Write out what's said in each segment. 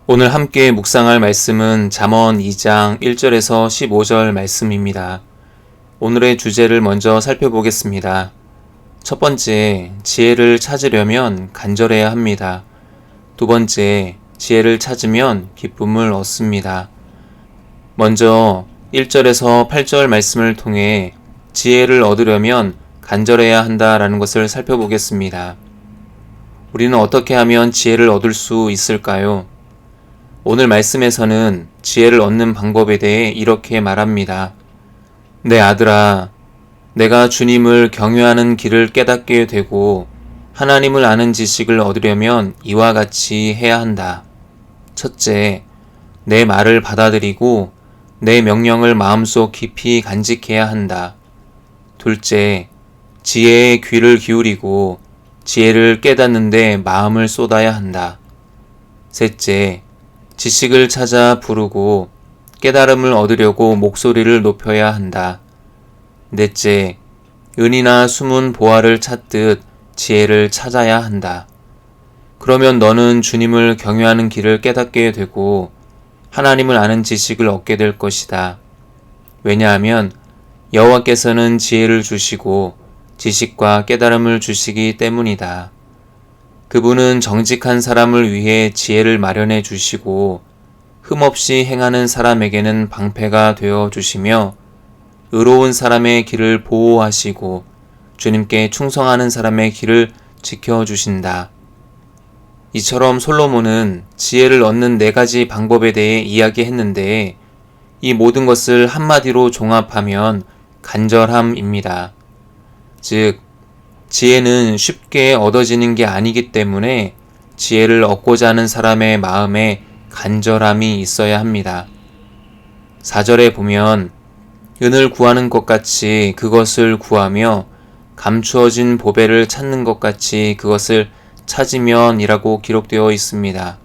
오늘 함께 묵상할 말씀은 잠언 2장 1절에서 15절 말씀입니다. 오늘의 주제를 먼저 살펴보겠습니다. 첫 번째, 지혜를 찾으려면 간절해야 합니다. 두 번째, 지혜를 찾으면 기쁨을 얻습니다. 먼저 1절에서 8절 말씀을 통해 지혜를 얻으려면 간절해야 한다라는 것을 살펴보겠습니다. 우리는 어떻게 하면 지혜를 얻을 수 있을까요? 오늘 말씀에서는 지혜를 얻는 방법에 대해 이렇게 말합니다. 내 아들아, 내가 주님을 경외하는 길을 깨닫게 되고 하나님을 아는 지식을 얻으려면 이와 같이 해야 한다. 첫째, 내 말을 받아들이고 내 명령을 마음속 깊이 간직해야 한다. 둘째, 지혜의 귀를 기울이고 지혜를 깨닫는 데 마음을 쏟아야 한다. 셋째, 지식을 찾아 부르고 깨달음을 얻으려고 목소리를 높여야 한다. 넷째, 은이나 숨은 보화를 찾듯 지혜를 찾아야 한다. 그러면 너는 주님을 경외하는 길을 깨닫게 되고 하나님을 아는 지식을 얻게 될 것이다. 왜냐하면 여호와께서는 지혜를 주시고 지식과 깨달음을 주시기 때문이다. 그분은 정직한 사람을 위해 지혜를 마련해 주시고 흠없이 행하는 사람에게는 방패가 되어 주시며 의로운 사람의 길을 보호하시고 주님께 충성하는 사람의 길을 지켜주신다. 이처럼 솔로몬은 지혜를 얻는 4가지 방법에 대해 이야기했는데 이 모든 것을 한마디로 종합하면 간절함입니다. 즉, 지혜는 쉽게 얻어지는 게 아니기 때문에 지혜를 얻고자 하는 사람의 마음에 간절함이 있어야 합니다. 4절에 보면 은을 구하는 것 같이 그것을 구하며 감추어진 보배를 찾는 것 같이 그것을 찾으면 이라고 기록되어 있습니다.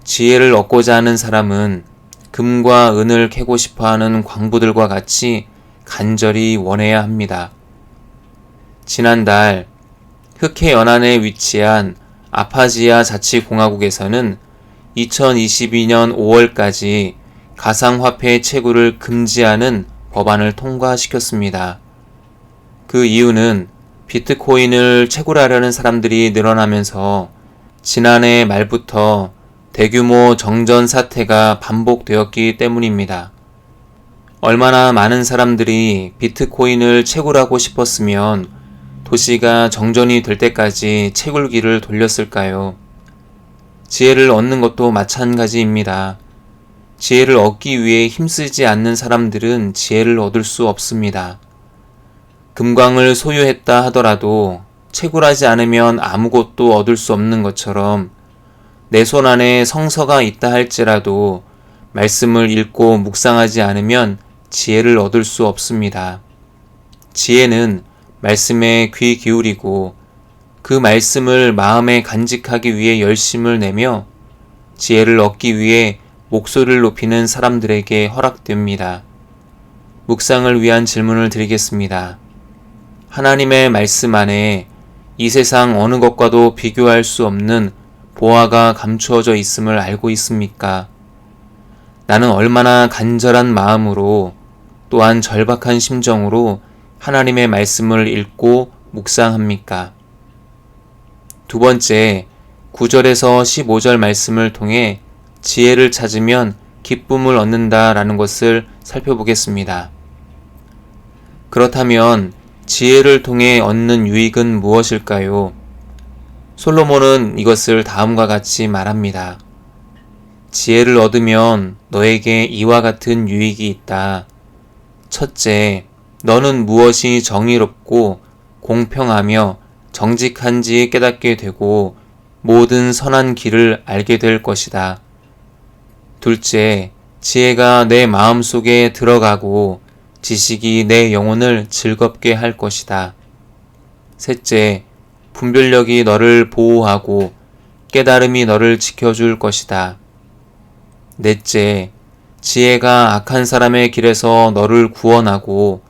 지혜를 얻고자 하는 사람은 금과 은을 캐고 싶어하는 광부들과 같이 간절히 원해야 합니다. 지난달 흑해 연안에 위치한 아파지아 자치공화국에서는 2022년 5월까지 가상화폐 채굴을 금지하는 법안을 통과시켰습니다. 그 이유는 비트코인을 채굴하려는 사람들이 늘어나면서 지난해 말부터 대규모 정전 사태가 반복되었기 때문입니다. 얼마나 많은 사람들이 비트코인을 채굴하고 싶었으면 도시가 정전이 될 때까지 채굴기를 돌렸을까요? 지혜를 얻는 것도 마찬가지입니다. 지혜를 얻기 위해 힘쓰지 않는 사람들은 지혜를 얻을 수 없습니다. 금광을 소유했다 하더라도 채굴하지 않으면 아무것도 얻을 수 없는 것처럼 내 손 안에 성서가 있다 할지라도 말씀을 읽고 묵상하지 않으면 지혜를 얻을 수 없습니다. 지혜는 말씀에 귀 기울이고 그 말씀을 마음에 간직하기 위해 열심을 내며 지혜를 얻기 위해 목소리를 높이는 사람들에게 허락됩니다. 묵상을 위한 질문을 드리겠습니다. 하나님의 말씀 안에 이 세상 어느 것과도 비교할 수 없는 보화가 감추어져 있음을 알고 있습니까? 나는 얼마나 간절한 마음으로 또한 절박한 심정으로 하나님의 말씀을 읽고 묵상합니까? 두 번째, 9절에서 15절 말씀을 통해 지혜를 찾으면 기쁨을 얻는다라는 것을 살펴보겠습니다. 그렇다면 지혜를 통해 얻는 유익은 무엇일까요? 솔로몬은 이것을 다음과 같이 말합니다. 지혜를 얻으면 너에게 이와 같은 유익이 있다. 첫째, 너는 무엇이 정의롭고 공평하며 정직한지 깨닫게 되고 모든 선한 길을 알게 될 것이다. 둘째, 지혜가 내 마음속에 들어가고 지식이 내 영혼을 즐겁게 할 것이다. 셋째, 분별력이 너를 보호하고 깨달음이 너를 지켜줄 것이다. 넷째, 지혜가 악한 사람의 길에서 너를 구원하고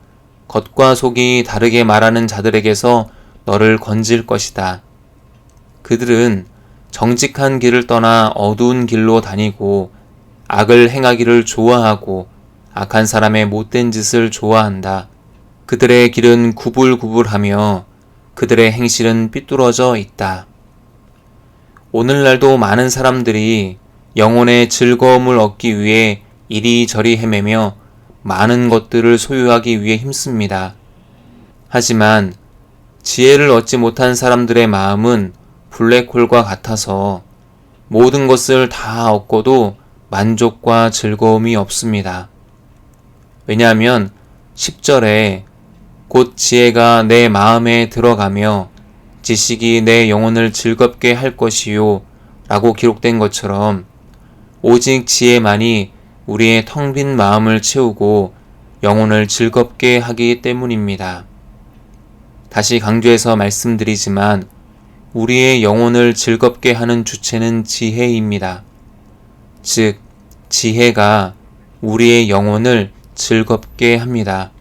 겉과 속이 다르게 말하는 자들에게서 너를 건질 것이다. 그들은 정직한 길을 떠나 어두운 길로 다니고 악을 행하기를 좋아하고 악한 사람의 못된 짓을 좋아한다. 그들의 길은 구불구불하며 그들의 행실은 삐뚤어져 있다. 오늘날도 많은 사람들이 영혼의 즐거움을 얻기 위해 이리저리 헤매며 많은 것들을 소유하기 위해 힘씁니다. 하지만 지혜를 얻지 못한 사람들의 마음은 블랙홀과 같아서 모든 것을 다 얻고도 만족과 즐거움이 없습니다. 왜냐하면 10절에 곧 지혜가 내 마음에 들어가며 지식이 내 영혼을 즐겁게 할 것이요 라고 기록된 것처럼 오직 지혜만이 우리의 텅 빈 마음을 채우고 영혼을 즐겁게 하기 때문입니다. 다시 강조해서 말씀드리지만 우리의 영혼을 즐겁게 하는 주체는 지혜입니다. 즉, 지혜가 우리의 영혼을 즐겁게 합니다.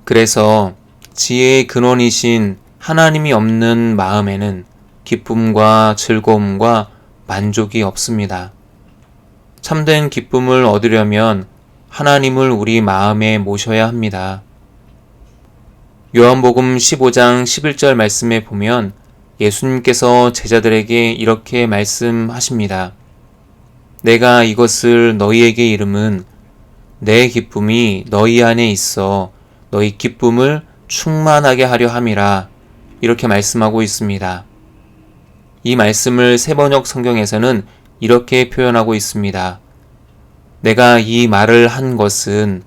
그래서 지혜의 근원이신 하나님이 없는 마음에는 기쁨과 즐거움과 만족이 없습니다. 참된 기쁨을 얻으려면 하나님을 우리 마음에 모셔야 합니다. 요한복음 15장 11절 말씀에 보면 예수님께서 제자들에게 이렇게 말씀하십니다. 내가 이것을 너희에게 이름은 내 기쁨이 너희 안에 있어 너희 기쁨을 충만하게 하려 함이라. 이렇게 말씀하고 있습니다. 이 말씀을 새번역 성경에서는 이렇게 표현하고 있습니다. 내가 이 말을 한 것은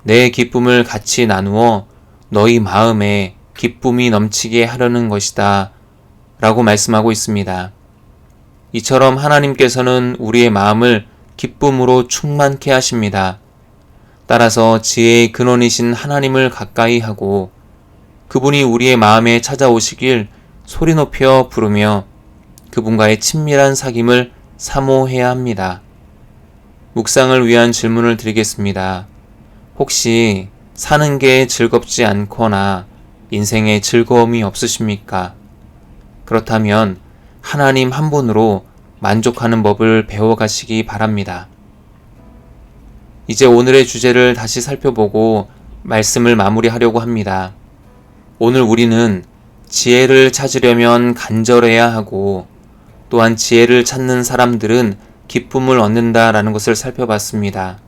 내 기쁨을 같이 나누어 너희 마음에 기쁨이 넘치게 하려는 것이다. 라고 말씀하고 있습니다. 이처럼 하나님께서는 우리의 마음을 기쁨으로 충만케 하십니다. 따라서 지혜의 근원이신 하나님을 가까이 하고 그분이 우리의 마음에 찾아오시길 소리 높여 부르며 그분과의 친밀한 사귐을 사모해야 합니다. 묵상을 위한 질문을 드리겠습니다. 혹시 사는 게 즐겁지 않거나 인생에 즐거움이 없으십니까? 그렇다면 하나님 한 분으로 만족하는 법을 배워가시기 바랍니다. 이제 오늘의 주제를 다시 살펴보고 말씀을 마무리하려고 합니다. 오늘 우리는 지혜를 찾으려면 간절해야 하고 또한 지혜를 찾는 사람들은 기쁨을 얻는다라는 것을 살펴봤습니다.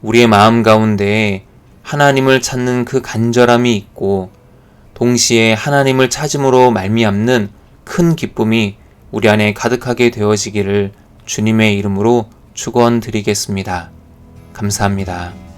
우리의 마음 가운데 하나님을 찾는 그 간절함이 있고 동시에 하나님을 찾음으로 말미암는 큰 기쁨이 우리 안에 가득하게 되어지기를 주님의 이름으로 축원드리겠습니다. 감사합니다.